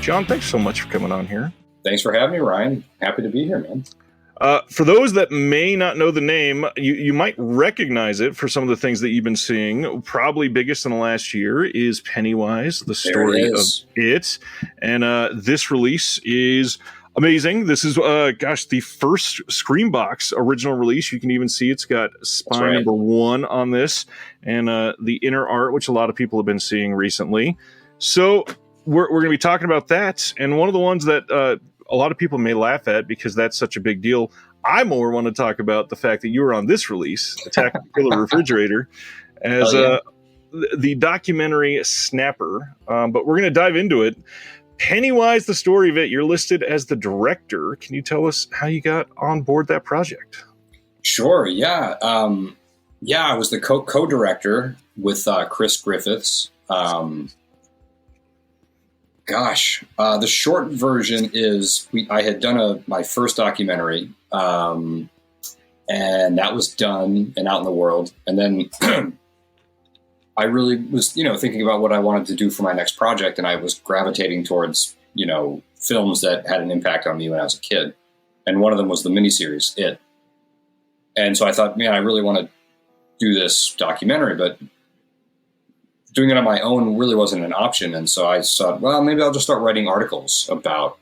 John, thanks so much for coming on here. Thanks for having me, Ryan. Happy to be here, man. For those that may not know the name, you might recognize it for some of the things that you've been seeing. Probably biggest in the last year is Pennywise, the story of it. And this release is amazing. This is, the first Screambox original release. You can even see it's got spine number 1 on this and the inner art, which a lot of people have been seeing recently. So we're going to be talking about that. And one of the ones that a lot of people may laugh at because that's such a big deal. I more want to talk about the fact that you were on this release, Attack of the Killer Refrigerator, as the documentary Snapper. But we're going to dive into it. Pennywise, the story of it, you're listed as the director. Can you tell us how you got on board that project? Sure, yeah. I was the co-director with Chris Griffiths. The short version is I had done my first documentary, and that was done and out in the world. And then I really was, thinking about what I wanted to do for my next project, and I was gravitating towards, films that had an impact on me when I was a kid. And one of them was the miniseries, It. And so I thought, man, I really want to do this documentary, but doing it on my own really wasn't an option. And so I thought, well, maybe I'll just start writing articles about,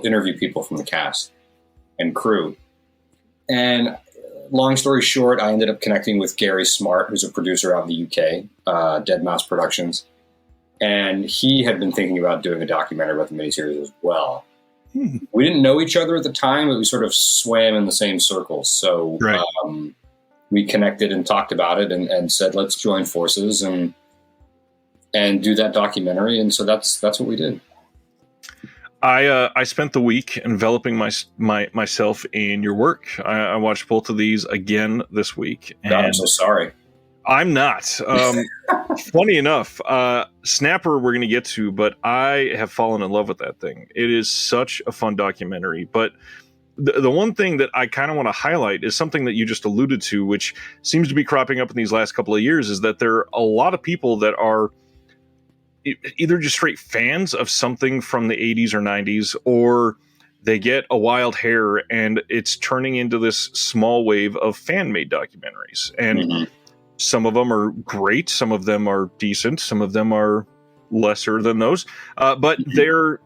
interview people from the cast and crew. And long story short, I ended up connecting with Gary Smart, who's a producer out in the UK, Dead Mouse Productions. And he had been thinking about doing a documentary about the miniseries as well. We didn't know each other at the time, but we sort of swam in the same circles. So we connected and talked about it and said, let's join forces and do that documentary. And so that's what we did. I spent the week enveloping myself in your work. I watched both of these again this week. God, I'm so sorry. I'm not. Funny enough, Snapper we're going to get to, but I have fallen in love with that thing. It is such a fun documentary. But the one thing that I kind of want to highlight is something that you just alluded to, which seems to be cropping up in these last couple of years, is that there are a lot of people that are either just straight fans of something from the 80s or 90s, or they get a wild hair and it's turning into this small wave of fan-made documentaries. And some of them are great, some of them are decent, some of them are lesser than those, but they're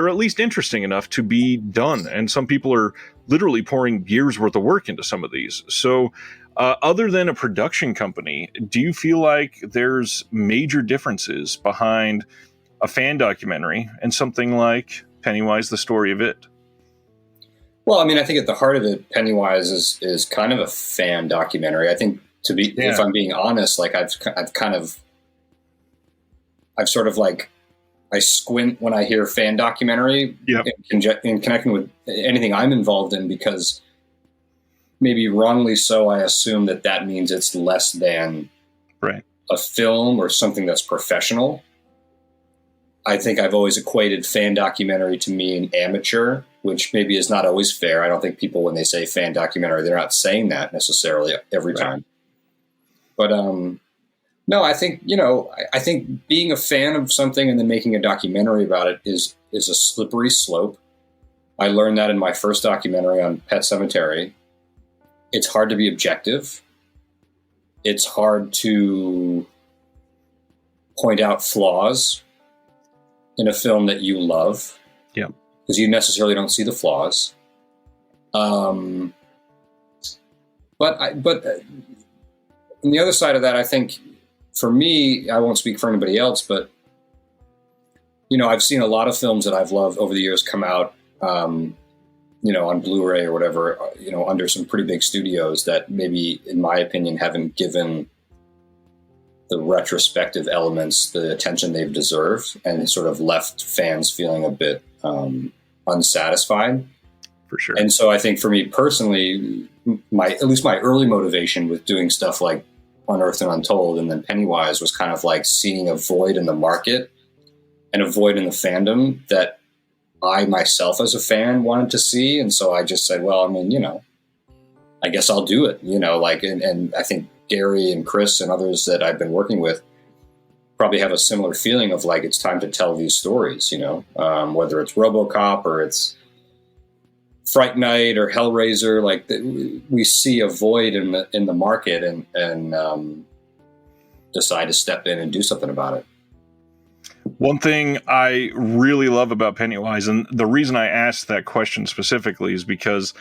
at least interesting enough to be done. And some people are literally pouring years worth of work into some of these. So other than a production company, do you feel like there's major differences behind a fan documentary and something like Pennywise, the story of it? Well, I mean, I think at the heart of it, Pennywise is kind of a fan documentary. I think if I'm being honest, like I squint when I hear fan documentary in connecting with anything I'm involved in, because maybe wrongly so, I assume that means it's less than a film or something that's professional. I think I've always equated fan documentary to mean amateur, which maybe is not always fair. I don't think people, when they say fan documentary, they're not saying that necessarily every time. But no, I think, I think being a fan of something and then making a documentary about it is a slippery slope. I learned that in my first documentary on Pet Sematary. It's hard to be objective. It's hard to point out flaws in a film that you love. Yeah. Because you necessarily don't see the flaws. But on the other side of that, I think for me, I won't speak for anybody else, but, I've seen a lot of films that I've loved over the years come out, on Blu-ray or whatever, under some pretty big studios that maybe, in my opinion, haven't given the retrospective elements the attention they've deserved, and sort of left fans feeling a bit unsatisfied. For sure. And so I think for me personally, at least my early motivation with doing stuff like Unearthed and Untold and then Pennywise was kind of like seeing a void in the market and a void in the fandom that I myself as a fan wanted to see. And so I just said, well, I mean, I guess I'll do it, and I think Gary and Chris and others that I've been working with, probably have a similar feeling of like, it's time to tell these stories, whether it's RoboCop or it's Fright Night or Hellraiser. Like we see a void in the market and decide to step in and do something about it. One thing I really love about Pennywise, and the reason I asked that question specifically, is because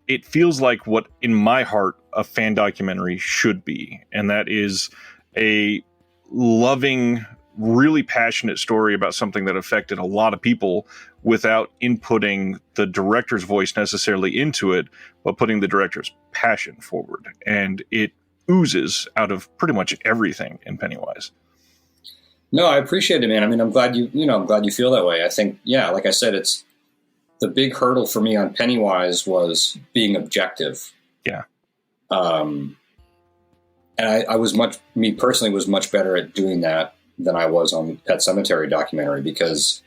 it feels like what, in my heart, a fan documentary should be. And that is a loving, really passionate story about something that affected a lot of people without inputting the director's voice necessarily into it, but putting the director's passion forward. And it oozes out of pretty much everything in Pennywise. No, I appreciate it, man. I mean, I'm glad I'm glad you feel that way. I think, yeah, like I said, it's the big hurdle for me on Pennywise was being objective. Yeah. And I was me personally was much better at doing that than I was on Pet Sematary documentary because,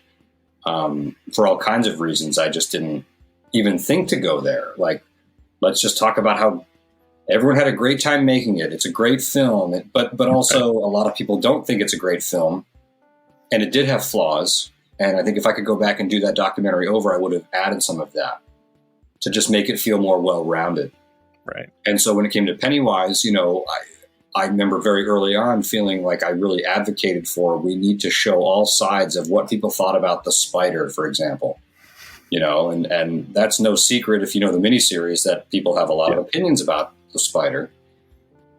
for all kinds of reasons, I just didn't even think to go there. Like, let's just talk about how everyone had a great time making it. It's a great film, but also a lot of people don't think it's a great film, and it did have flaws. And I think if I could go back and do that documentary over, I would have added some of that to just make it feel more well-rounded. Right. And so when it came to Pennywise, I remember very early on feeling like I really advocated for, we need to show all sides of what people thought about the spider, for example. And that's no secret if you know the miniseries that people have a lot of opinions about the spider.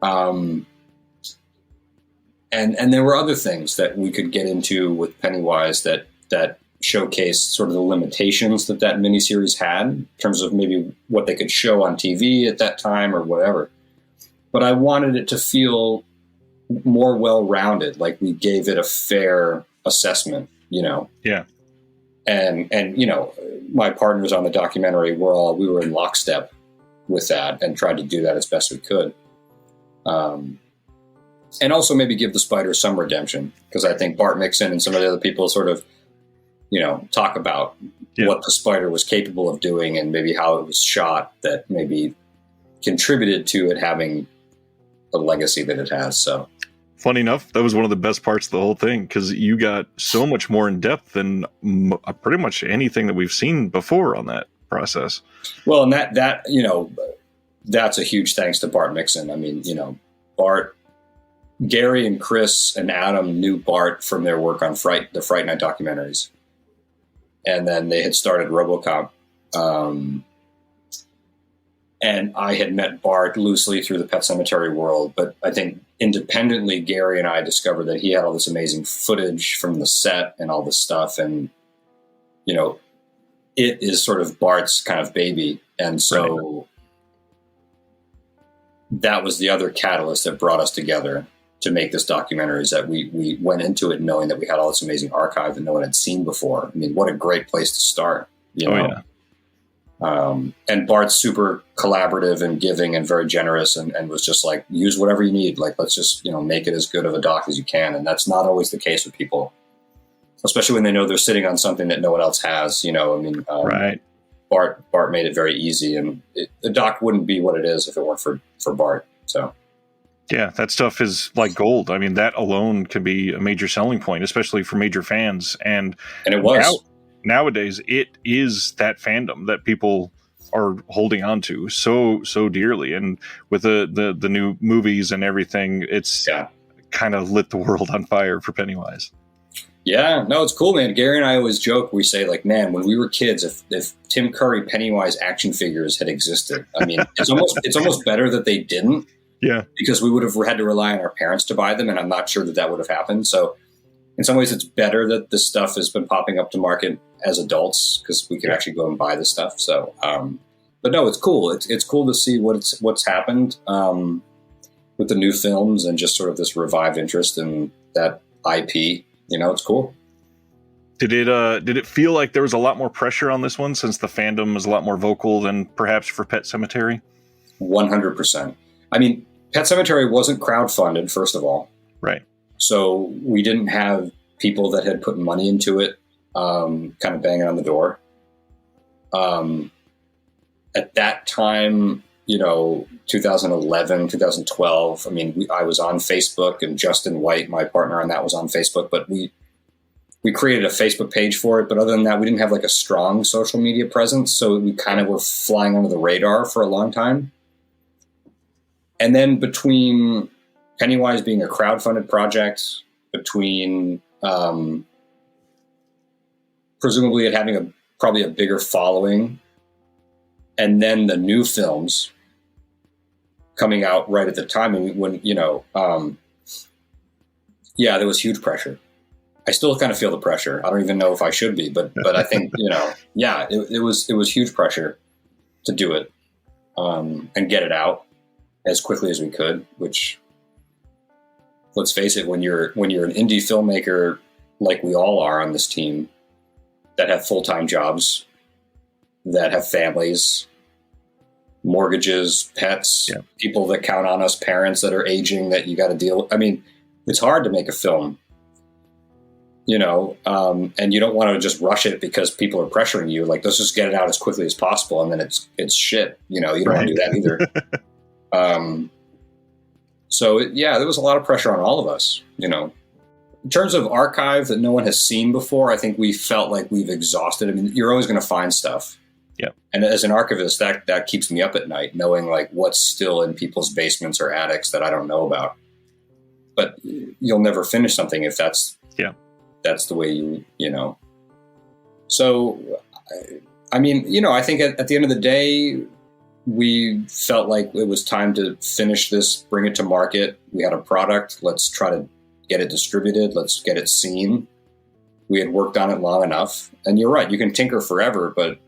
And there were other things that we could get into with Pennywise that showcased sort of the limitations that miniseries had in terms of maybe what they could show on TV at that time or whatever. But I wanted it to feel more well-rounded, like we gave it a fair assessment, Yeah. And my partners on the documentary we were in lockstep with that and tried to do that as best we could. And also maybe give the spider some redemption, because I think Bart Mixon and some of the other people sort of, talk about what the spider was capable of doing and maybe how it was shot that maybe contributed to it having the legacy that it has. So funny enough, that was one of the best parts of the whole thing, because you got so much more in depth than pretty much anything that we've seen before on that process. Well, and that that's a huge thanks to Bart Mixon. I mean, Bart, Gary and Chris and Adam knew Bart from their work on the Fright Night documentaries. And then they had started RoboCop. And I had met Bart loosely through the Pet Sematary world. But I think independently, Gary and I discovered that he had all this amazing footage from the set and all this stuff. And, it is sort of Bart's kind of baby. And so that was the other catalyst that brought us together to make this documentary, is that we went into it knowing that we had all this amazing archive that no one had seen before. I mean, what a great place to start, Yeah. And Bart's super collaborative and giving and very generous and was just like, use whatever you need. Like, let's just, make it as good of a doc as you can. And that's not always the case with people, especially when they know they're sitting on something that no one else has, Right. Bart made it very easy, and the doc wouldn't be what it is if it weren't for Bart. So. Yeah, that stuff is like gold. I mean, that alone can be a major selling point, especially for major fans. And it was. Nowadays, it is that fandom that people are holding on to so dearly. And with the new movies and everything, it's kind of lit the world on fire for Pennywise. Yeah, no, it's cool, man. Gary and I always joke. We say, like, man, when we were kids, if Tim Curry Pennywise action figures had existed, I mean, it's almost better that they didn't. Yeah, because we would have had to rely on our parents to buy them, and I'm not sure that would have happened. So in some ways, it's better that this stuff has been popping up to market as adults, because we can actually go and buy this stuff. So, but no, it's cool. It's cool to see what's happened with the new films and just sort of this revived interest in that IP. It's cool. Did it feel like there was a lot more pressure on this one, since the fandom is a lot more vocal than perhaps for Pet Sematary? 100%. I mean, Pet Sematary wasn't crowdfunded, first of all. Right. So we didn't have people that had put money into it kind of banging on the door. At that time, 2011, 2012. I mean, I was on Facebook, and Justin White, my partner on that, was on Facebook, but we created a Facebook page for it. But other than that, we didn't have like a strong social media presence. So we kind of were flying under the radar for a long time. And then between Pennywise being a crowdfunded project, between presumably it having probably a bigger following, and then the new films coming out right at the time, and when there was huge pressure. I still kind of feel the pressure. I don't even know if I should be, but I think it was huge pressure to do it and get it out as quickly as we could. Which, let's face it, when you're an indie filmmaker like we all are on this team, that have full-time jobs, that have families, mortgages, pets, people that count on us, parents that are aging that you got to deal with. I mean, it's hard to make a film, and you don't want to just rush it because people are pressuring you. Like, let's just get it out as quickly as possible. And then it's shit. You don't want to do that either. There was a lot of pressure on all of us, In terms of archive that no one has seen before, I think we felt like we've exhausted. I mean, you're always going to find stuff. Yeah. And as an archivist, that keeps me up at night, knowing like what's still in people's basements or attics that I don't know about. But you'll never finish something if that's the way you. So, I mean, I think at the end of the day, we felt like it was time to finish this, bring it to market. We had a product. Let's try to get it distributed. Let's get it seen. We had worked on it long enough. And you're right. You can tinker forever, but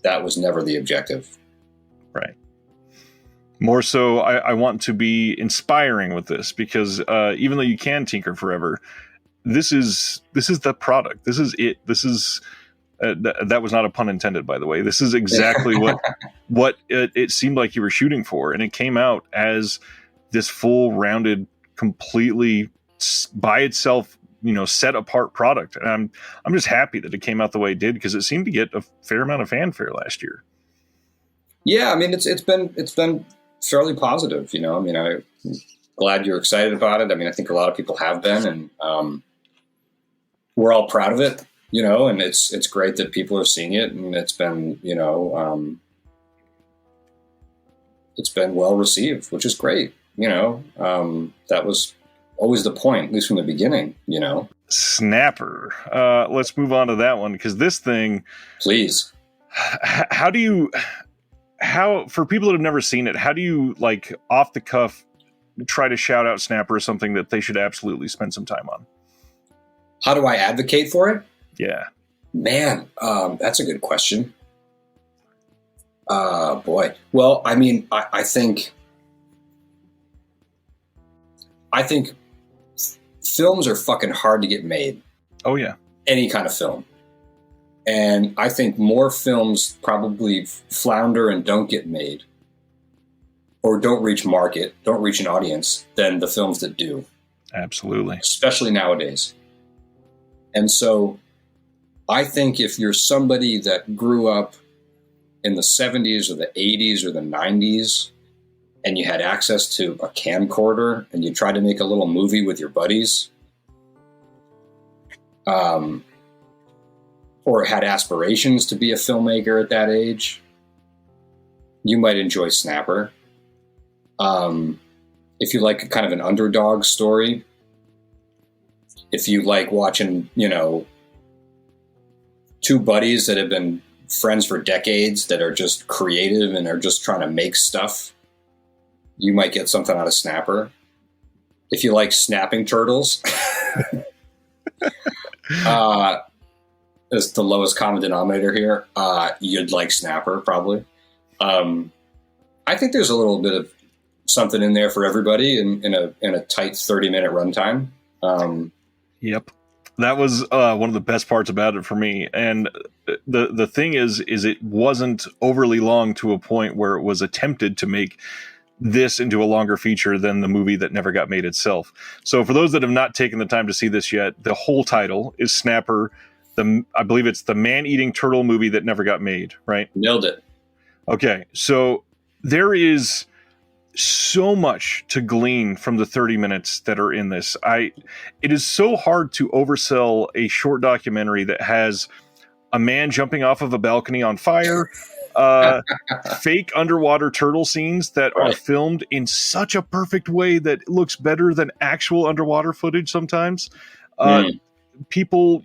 that was never the objective. Right. More so, I want to be inspiring with this because even though you can tinker forever, this is the product. This is it. This is that was not a pun intended, by the way. This is exactly what it seemed like you were shooting for, and it came out as this full rounded, completely by itself, set apart product. And I'm just happy that it came out the way it did because it seemed to get a fair amount of fanfare last year. Yeah, I mean it's been fairly positive. I mean, I'm glad you're excited about it. I mean, I think a lot of people have been, and we're all proud of it. And it's great that people are seeing it, and it's been it's been well received, which is great. That was always the point, at least from the beginning, Snapper. Let's move on to that one, because this thing, please, how for people that have never seen it, how do you, like, off the cuff try to shout out Snapper as something that they should absolutely spend some time on? How do I advocate for it? Yeah, man, that's a good question. Boy. Well, I mean, I think films are fucking hard to get made. Oh yeah. Any kind of film. And I think more films probably flounder and don't get made, or don't reach market, don't reach an audience, than the films that do. Absolutely. Especially nowadays. And so I think if you're somebody that grew up in the 70s or the 80s or the 90s, and you had access to a camcorder and you tried to make a little movie with your buddies, or had aspirations to be a filmmaker at that age, you might enjoy Snapper. If you like kind of an underdog story, if you like watching, two buddies that have been friends for decades that are just creative and are just trying to make stuff, you might get something out of Snapper. If you like snapping turtles, as the lowest common denominator here, you'd like Snapper probably. I think there's a little bit of something in there for everybody in a tight 30-minute runtime. Yep. That was one of the best parts about it for me. And the thing is it wasn't overly long to a point where it was attempted to make this into a longer feature than the movie that never got made itself. So for those that have not taken the time to see this yet, the whole title is Snapper. I believe it's the man-eating turtle movie that never got made, right? Nailed it. Okay. So there is so much to glean from the 30 minutes that are in this. It is so hard to oversell a short documentary that has a man jumping off of a balcony on fire, fake underwater turtle scenes that are filmed in such a perfect way that it looks better than actual underwater footage sometimes. People,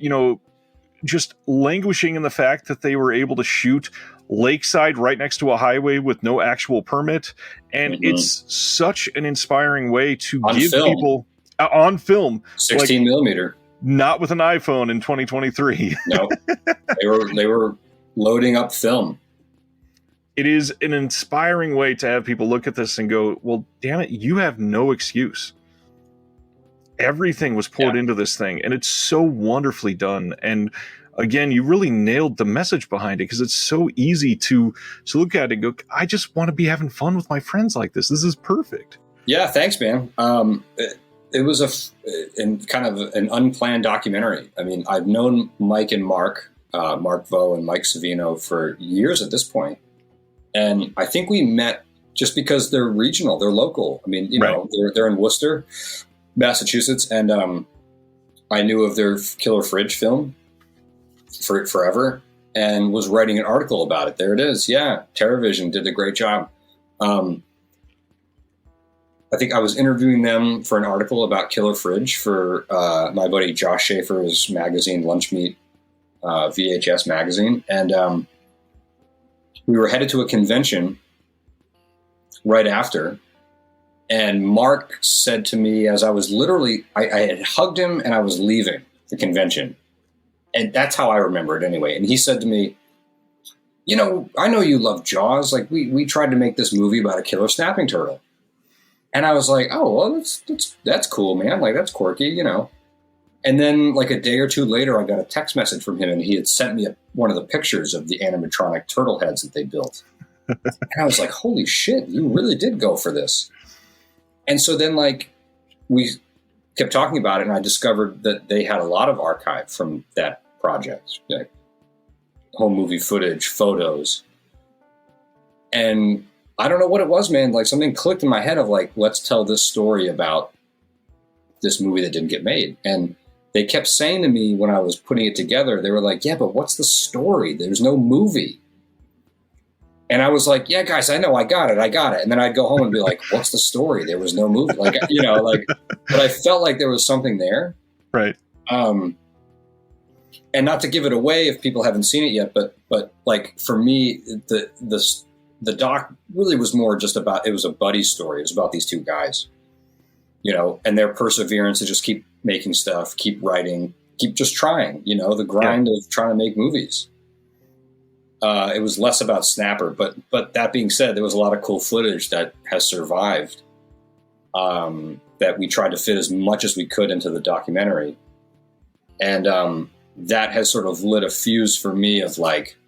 just languishing in the fact that they were able to shoot lakeside right next to a highway with no actual permit. And it's such an inspiring way to give people on film 16 millimeter, not with an iPhone in 2023. No, they were loading up film. It is an inspiring way to have people look at this and go, well, damn it, you have no excuse. Everything was poured into this thing, and it's so wonderfully done. And again, you really nailed the message behind it, because it's so easy to look at it and go, I just want to be having fun with my friends like this. This is perfect. Yeah, thanks, man. It was kind of an unplanned documentary. I mean, I've known Mike and Mark Vo and Mike Savino for years at this point. And I think we met just because they're regional, they're local. I mean, they're in Worcester, Massachusetts, and I knew of their Killer Fridge film for forever, and was writing an article about it. There it is. Yeah, TerraVision did a great job. I think I was interviewing them for an article about Killer Fridge for my buddy Josh Schaefer's magazine, Lunch Meat VHS magazine, and we were headed to a convention right after. And Mark said to me, as I was literally, I had hugged him and I was leaving the convention. And that's how I remember it anyway. And he said to me, I know you love Jaws. Like we tried to make this movie about a killer snapping turtle. And I was like, oh, well, that's cool, man. Like, that's quirky, And then like a day or two later, I got a text message from him, and he had sent me one of the pictures of the animatronic turtle heads that they built. And I was like, holy shit, you really did go for this. And so then, like, we kept talking about it, and I discovered that they had a lot of archive from that project, like home movie footage, photos. And I don't know what it was, man. Like, something clicked in my head of, like, let's tell this story about this movie that didn't get made. And they kept saying to me when I was putting it together, they were like, yeah, but what's the story? There's no movie. And I was like, yeah, guys, I know, I got it. And then I'd go home and be like, what's the story? There was no movie. Like, but I felt like there was something there. Right. And not to give it away if people haven't seen it yet, but like for me, the doc really was more just about, it was a buddy story. It was about these two guys, and their perseverance to just keep making stuff, keep writing, keep just trying, the grind of trying to make movies. It was less about Snapper, but that being said, there was a lot of cool footage that has survived that we tried to fit as much as we could into the documentary. And that has sort of lit a fuse for me of like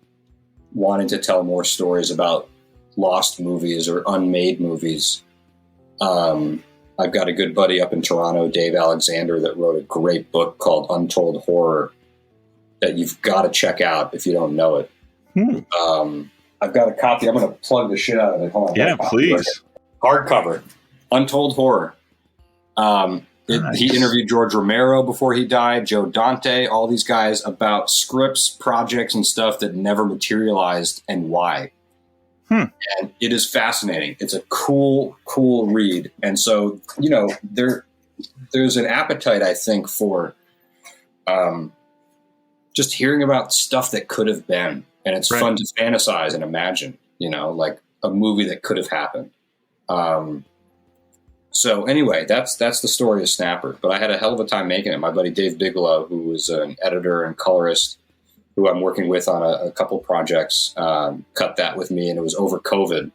wanting to tell more stories about lost movies or unmade movies. I've got a good buddy up in Toronto, Dave Alexander, that wrote a great book called Untold Horror that you've got to check out if you don't know it. I've got a copy. I'm going to plug the shit out of it. Hold on. Yeah, please. Hardcover, Untold Horror. Nice. He interviewed George Romero before he died, Joe Dante, all these guys about scripts, projects, and stuff that never materialized and why. And it is fascinating. It's a cool read. And so, there's an appetite, I think, for just hearing about stuff that could have been. And it's fun to fantasize and imagine, like a movie that could have happened. So anyway, that's the story of Snapper. But I had a hell of a time making it. My buddy Dave Bigelow, who was an editor and colorist, who I'm working with on a couple projects, cut that with me, and it was over COVID.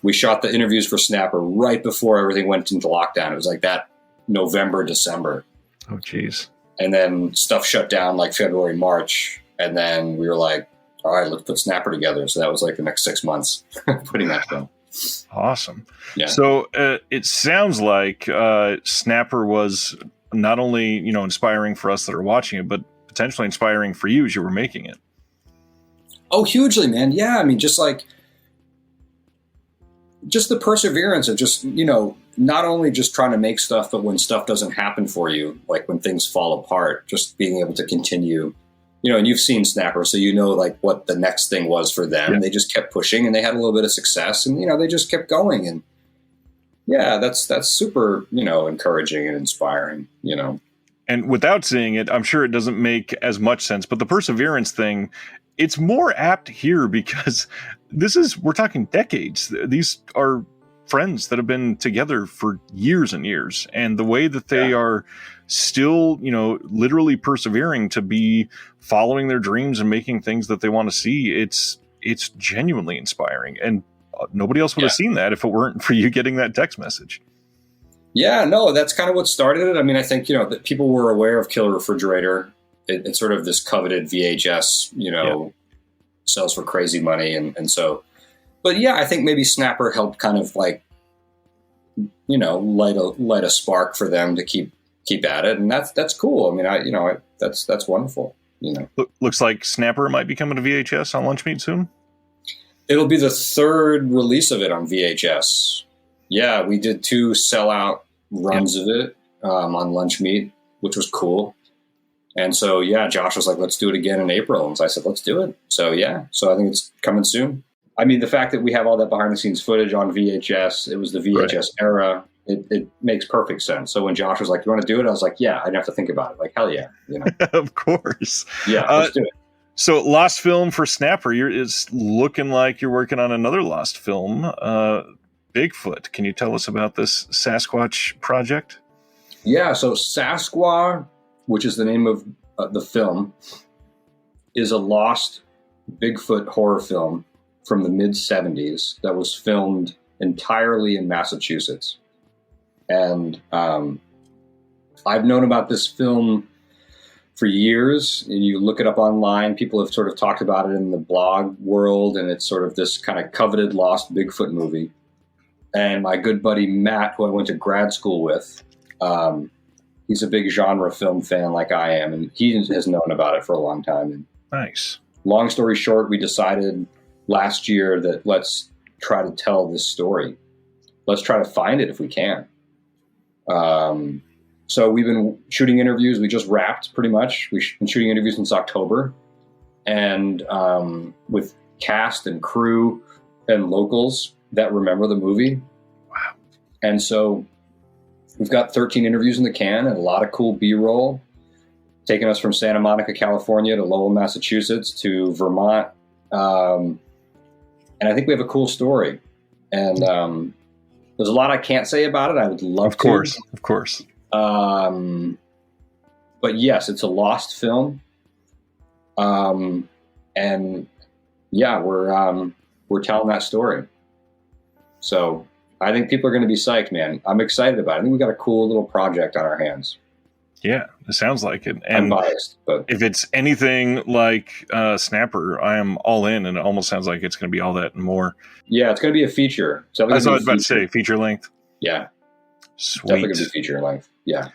We shot the interviews for Snapper right before everything went into lockdown. It was like that November, December. Oh, geez. And then stuff shut down like February, March. And then we were like, all right, let's put Snapper together. So that was like the next 6 months putting that film. Awesome. Yeah. So it sounds like Snapper was not only, inspiring for us that are watching it, but potentially inspiring for you as you were making it. Oh, hugely, man. Yeah. I mean, just like just the perseverance of just, not only just trying to make stuff, but when stuff doesn't happen for you, like when things fall apart, just being able to continue, and you've seen Snapper, so like what the next thing was for them. Yeah. They just kept pushing and they had a little bit of success and, they just kept going. And yeah, that's super, encouraging and inspiring, And without seeing it, I'm sure it doesn't make as much sense, but the perseverance thing, it's more apt here because we're talking decades. These are friends that have been together for years and years. And the way that they are still, literally persevering to be following their dreams and making things that they want to see, it's genuinely inspiring. And nobody else would have seen that if it weren't for you getting that text message. Yeah, no, that's kind of what started it. I mean, I think, that people were aware of Killer Refrigerator. It's sort of this coveted VHS, sells for crazy money. And so, but yeah, I think maybe Snapper helped kind of like, light a spark for them to keep at it. And that's cool. I mean, that's wonderful, Looks like Snapper might be coming to VHS on Lunch Meat soon. It'll be the third release of it on VHS. Yeah, we did 2 sellout runs of it on Lunch Meat, which was cool. And so, Josh was like, let's do it again in April. And so I said, let's do it. So, so I think it's coming soon. I mean, the fact that we have all that behind-the-scenes footage on VHS, it was the VHS era, it makes perfect sense. So when Josh was like, you want to do it? I was like, yeah, I didn't have to think about it. Like, hell yeah. Of course. Yeah, let's do it. So lost film for Snapper, it's looking like you're working on another lost film, Bigfoot. Can you tell us about this Sasquatch project? Yeah, so Sasquatch, which is the name of the film, is a lost Bigfoot horror film from the mid-'70s that was filmed entirely in Massachusetts. And I've known about this film for years, and you look it up online. People have sort of talked about it in the blog world, and it's sort of this kind of coveted lost Bigfoot movie. And my good buddy Matt, who I went to grad school with, he's a big genre film fan like I am, and he has known about it for a long time. And nice. Long story short, we decided last year that let's try to tell this story. Let's try to find it if we can. So we've been shooting interviews. We just wrapped pretty much. We've been shooting interviews since October, and with cast and crew and locals that remember the movie. Wow. And so we've got 13 interviews in the can and a lot of cool B-roll, taking us from Santa Monica, California to Lowell, Massachusetts to Vermont. And I think we have a cool story. And there's a lot I can't say about it. I would love to. Of course. But yes, it's a lost film. And yeah, we're telling that story. So I think people are going to be psyched, man. I'm excited about it. I think we got a cool little project on our hands. Yeah, it sounds like it. And I'm biased, but if it's anything like Snapper, I am all in, and it almost sounds like it's going to be all that and more. Yeah, it's going to be a feature. That's what I was about to say, feature length. Yeah. Sweet. Definitely going to be feature length. Yeah.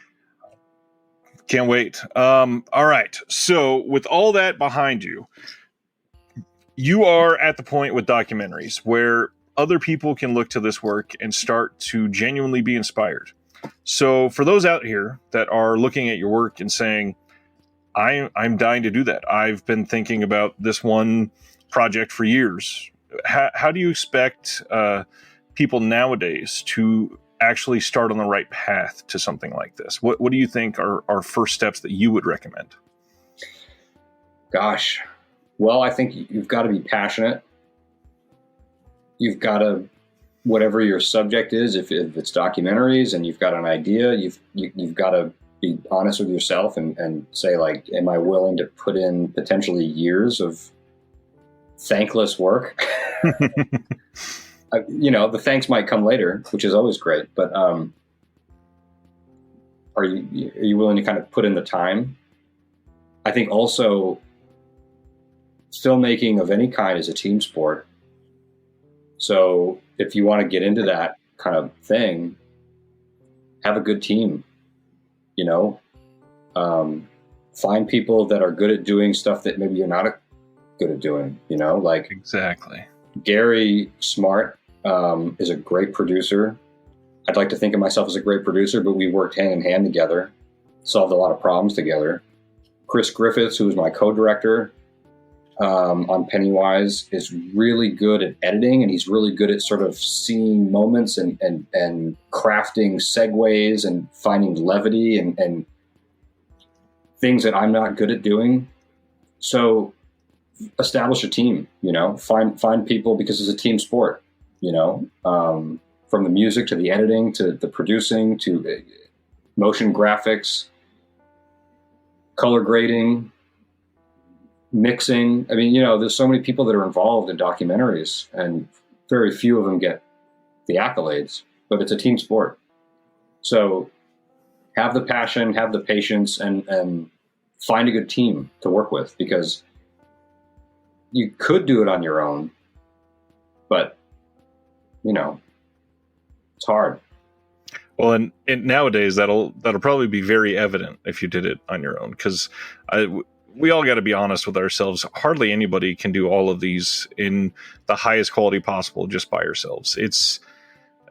Can't wait. All right. So with all that behind you, you are at the point with documentaries where other people can look to this work and start to genuinely be inspired. So for those out here that are looking at your work and saying, I'm dying to do that. I've been thinking about this one project for years. How do you expect people nowadays to actually start on the right path to something like this? What do you think are first steps that you would recommend? Gosh. Well, I think you've got to be passionate. You've got to, whatever your subject is, if it's documentaries and you've got an idea, you've got to be honest with yourself and say, like, am I willing to put in potentially years of thankless work? The thanks might come later, which is always great, but are you willing to kind of put in the time? I think also filmmaking of any kind is a team sport. So if you want to get into that kind of thing, have a good team, find people that are good at doing stuff that maybe you're not good at doing, like exactly. Gary Smart is a great producer. I'd like to think of myself as a great producer, but we worked hand in hand together, solved a lot of problems together. Chris Griffiths, who was my co-director on Pennywise, is really good at editing, and he's really good at sort of seeing moments and crafting segues and finding levity and things that I'm not good at doing. So establish a team, find people, because it's a team sport, from the music to the editing to the producing to motion graphics, color grading, mixing. I mean, there's so many people that are involved in documentaries, and very few of them get the accolades, but it's a team sport. So have the passion, have the patience, and find a good team to work with, because you could do it on your own, but it's hard. Well, and nowadays that'll probably be very evident if you did it on your own, because we all got to be honest with ourselves. Hardly anybody can do all of these in the highest quality possible just by yourselves. It's,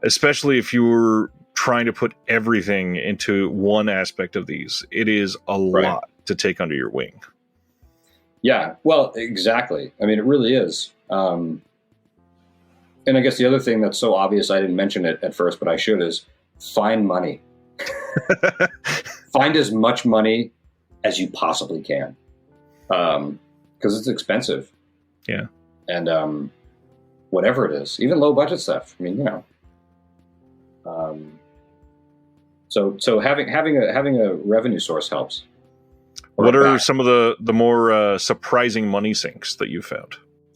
especially if you're trying to put everything into one aspect of these, it is a lot to take under your wing. Yeah, well, exactly. I mean, it really is. And I guess the other thing that's so obvious, I didn't mention it at first, but I should, is find money. Find as much money as you possibly can. Because it's expensive. Yeah. And whatever it is, even low budget stuff. I mean, so having a revenue source helps. What are some of the more surprising money sinks that you found?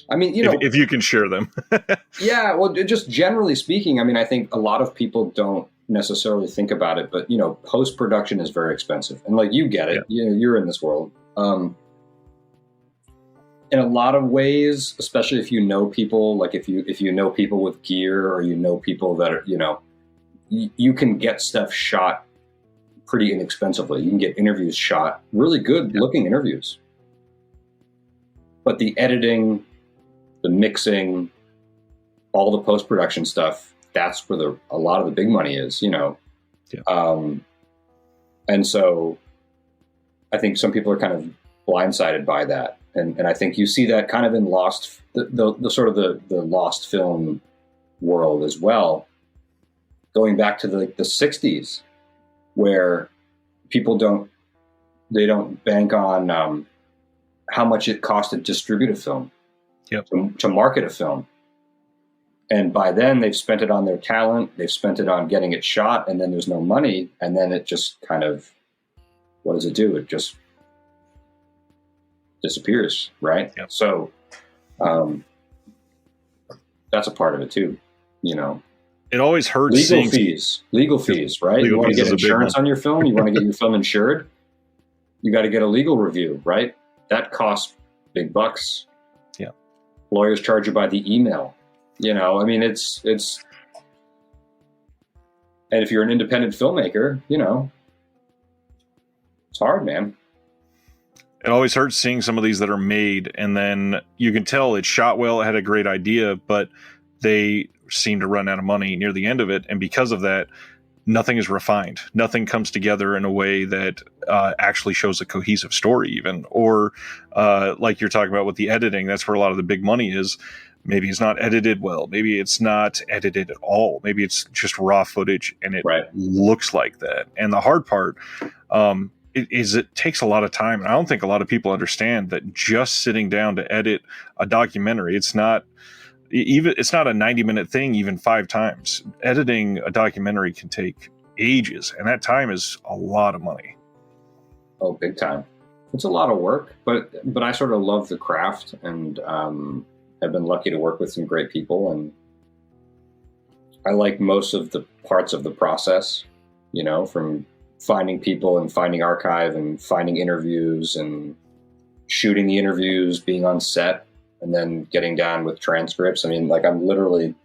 I mean, if you can share them. Yeah, well, just generally speaking, I mean, I think a lot of people don't necessarily think about it, but post-production is very expensive, and like, you get it. Yeah. You're in this world. In a lot of ways, especially if you know people, like if you know people with gear, or people that are, you can get stuff shot pretty inexpensively. You can get interviews shot, really good looking interviews. But the editing, the mixing, all the post-production stuff, that's where a lot of the big money is, Yeah. And so I think some people are kind of blindsided by that. And I think you see that kind of in the sort of the lost film world as well, going back to the 60s, where people don't bank on how much it cost to distribute a film, to market a film. And by then they've spent it on their talent, they've spent it on getting it shot, and then there's no money, and then it just kind of, what does it do? It just disappears, right? Yep. So that's a part of it too, It always hurts. Legal fees, right? You want to get insurance on your film? You want to get your film insured? You got to get a legal review, right? That costs big bucks. Yeah. Lawyers charge you by the email. I mean, it's, and if you're an independent filmmaker, it's hard, man. It always hurts seeing some of these that are made, and then you can tell it shot well, it had a great idea, but they seem to run out of money near the end of it. And because of that, nothing is refined. Nothing comes together in a way that actually shows a cohesive story even. Or like you're talking about with the editing, that's where a lot of the big money is. Maybe it's not edited well. Maybe it's not edited at all. Maybe it's just raw footage and it looks like that. And the hard part it takes a lot of time. And I don't think a lot of people understand that just sitting down to edit a documentary, it's not a 90-minute thing, even 5 times. Editing a documentary can take ages, and that time is a lot of money. Oh, big time. It's a lot of work, but I sort of love the craft, and I've been lucky to work with some great people, and I like most of the parts of the process, from finding people and finding archive and finding interviews and shooting the interviews, being on set, and then getting down with transcripts. I mean, like, I'm literally,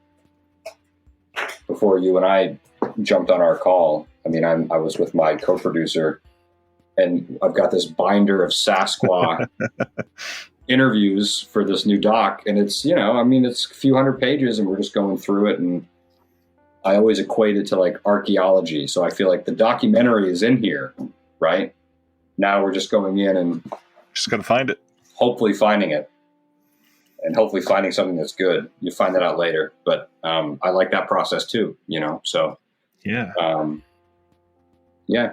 before you and I jumped on our call, I mean, I was with my co-producer, and I've got this binder of Sasquatch interviews for this new doc, and it's, I mean, it's a few hundred pages, and we're just going through it, and I always equate it to like archaeology. So I feel like the documentary is in here, right? Now we're just going in and just got to find it. Hopefully finding it, and hopefully finding something that's good. You find that out later, but I like that process too, so yeah. Yeah.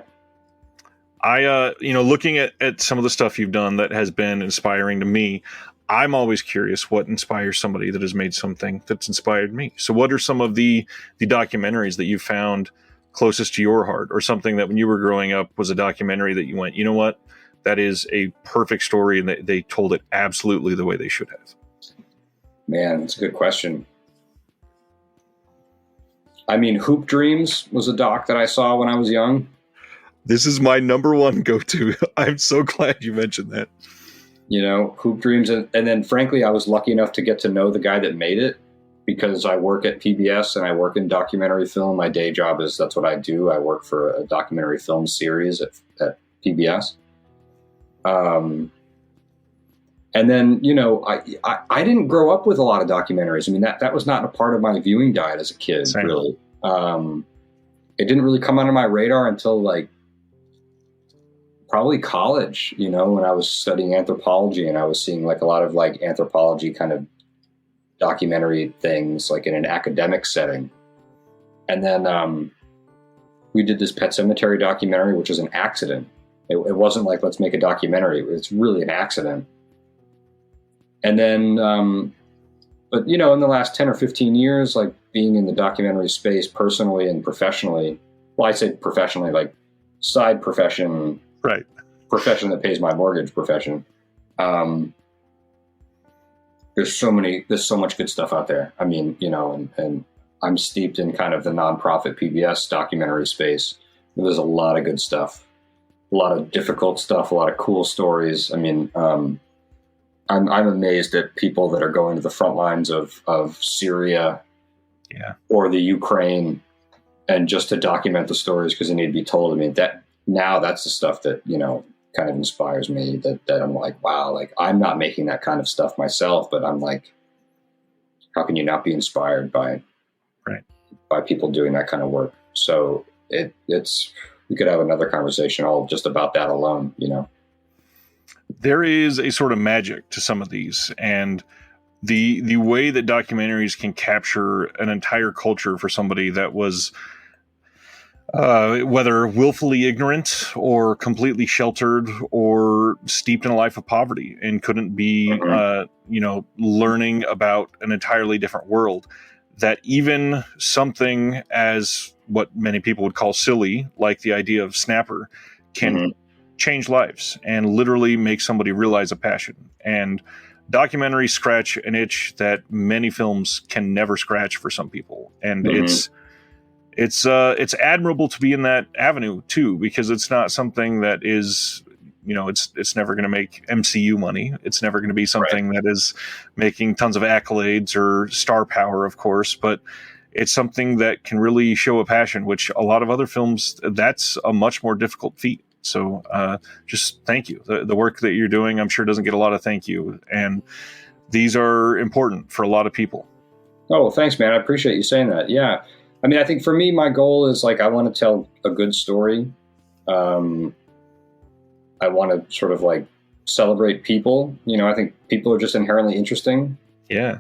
I, looking at some of the stuff you've done that has been inspiring to me, I'm always curious what inspires somebody that has made something that's inspired me. So what are some of the documentaries that you found closest to your heart, or something that when you were growing up was a documentary that you went, you know what, that is a perfect story, and they told it absolutely the way they should have? Man, that's a good question. I mean, Hoop Dreams was a doc that I saw when I was young. This is my number one go-to. I'm so glad you mentioned that. Hoop Dreams. And then, frankly, I was lucky enough to get to know the guy that made it, because I work at PBS and I work in documentary film. My day job is, that's what I do. I work for a documentary film series at PBS. And then, I didn't grow up with a lot of documentaries. I mean, that was not a part of my viewing diet as a kid, Same. Really. It didn't really come under my radar until like probably college, when I was studying anthropology, and I was seeing like a lot of like anthropology kind of documentary things like in an academic setting. And then we did this Pet Cemetery documentary, which was an accident. It wasn't like, let's make a documentary. It's really an accident. And then, but in the last 10 or 15 years, like being in the documentary space personally and professionally, well, I say professionally, like side profession, right? Profession that pays my mortgage profession. There's so much good stuff out there. I mean, and I'm steeped in kind of the nonprofit PBS documentary space. There's a lot of good stuff, a lot of difficult stuff, a lot of cool stories. I mean, I'm amazed at people that are going to the front lines of Syria, or the Ukraine, and just to document the stories because they need to be told. I mean, that's the stuff that, kind of inspires me, that I'm like, wow, like I'm not making that kind of stuff myself, but I'm like, how can you not be inspired by people doing that kind of work? So it's, we could have another conversation all just about that alone, There is a sort of magic to some of these, and the way that documentaries can capture an entire culture for somebody that was whether willfully ignorant or completely sheltered or steeped in a life of poverty and couldn't be, learning about an entirely different world, that even something as what many people would call silly, like the idea of Snapper, can change lives and literally make somebody realize a passion. And documentaries scratch an itch that many films can never scratch for some people. And it's admirable to be in that avenue too, because it's not something that is, it's never going to make MCU money. It's never going to be something that is making tons of accolades or star power, of course, but it's something that can really show a passion, which a lot of other films, that's a much more difficult feat. So just thank you. The work that you're doing, I'm sure, doesn't get a lot of thank you. And these are important for a lot of people. Oh, well, thanks, man. I appreciate you saying that. Yeah. I mean, I think for me, my goal is like, I want to tell a good story. I want to sort of like celebrate people. I think people are just inherently interesting. Yeah.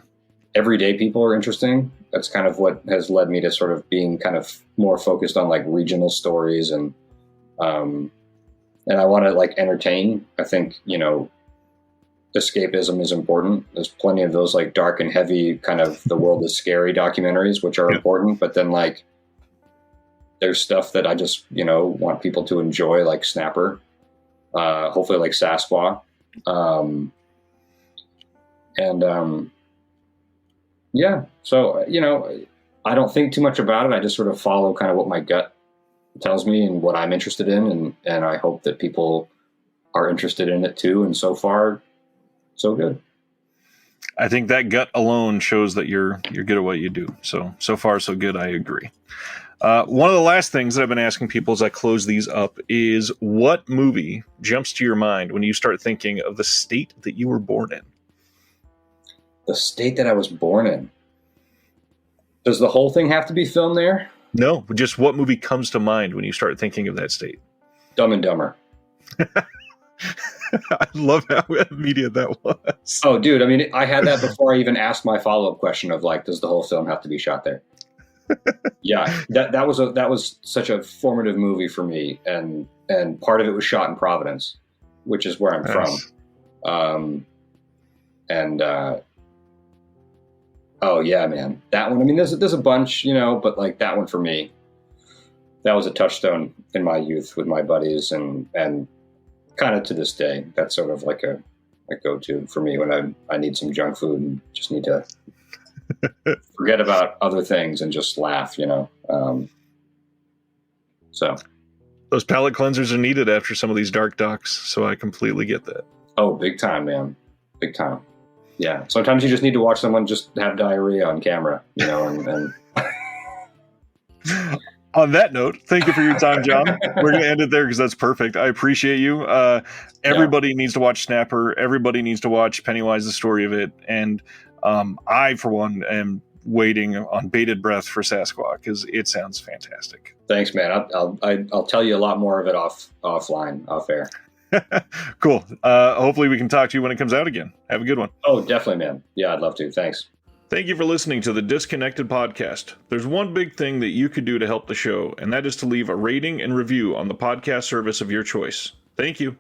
Everyday people are interesting. That's kind of what has led me to sort of being kind of more focused on like regional stories, and I want to like entertain. I think, escapism is important. There's plenty of those like dark and heavy kind of the world is scary documentaries, which are important, but then like there's stuff that I just, want people to enjoy, like Snapper, hopefully like Sasquatch. So, I don't think too much about it. I just sort of follow kind of what my gut tells me and what I'm interested in. And I hope that people are interested in it too. And so far, so good. I think that gut alone shows that you're good at what you do. So far, so good. I agree. One of the last things that I've been asking people as I close these up is, what movie jumps to your mind when you start thinking of the state that you were born in? The state that I was born in. Does the whole thing have to be filmed there? No, just what movie comes to mind when you start thinking of that state? Dumb and Dumber. I love how immediate that was. Oh, dude. I mean, I had that before I even asked my follow-up question of like, does the whole film have to be shot there? Yeah, that was such a formative movie for me, and part of it was shot in Providence, which is where I'm from. Oh yeah, man, that one. I mean, there's a bunch, but like that one for me, that was a touchstone in my youth with my buddies, and kind of to this day, that's sort of like a go-to for me when I need some junk food and just need to forget about other things and just laugh, so those palate cleansers are needed after some of these dark docs, so I completely get that. Oh, big time, man. Big time. Yeah. Sometimes you just need to watch someone just have diarrhea on camera, and On that note, thank you for your time, John. We're going to end it there because that's perfect. I appreciate you. Everybody needs to watch Snapper. Everybody needs to watch Pennywise, the story of it. And I, for one, am waiting on bated breath for Sasquatch because it sounds fantastic. Thanks, man. I'll tell you a lot more of it offline, off air. Cool. Hopefully we can talk to you when it comes out again. Have a good one. Oh, definitely, man. Yeah, I'd love to. Thanks. Thank you for listening to the Disconnected Podcast. There's one big thing that you could do to help the show, and that is to leave a rating and review on the podcast service of your choice. Thank you.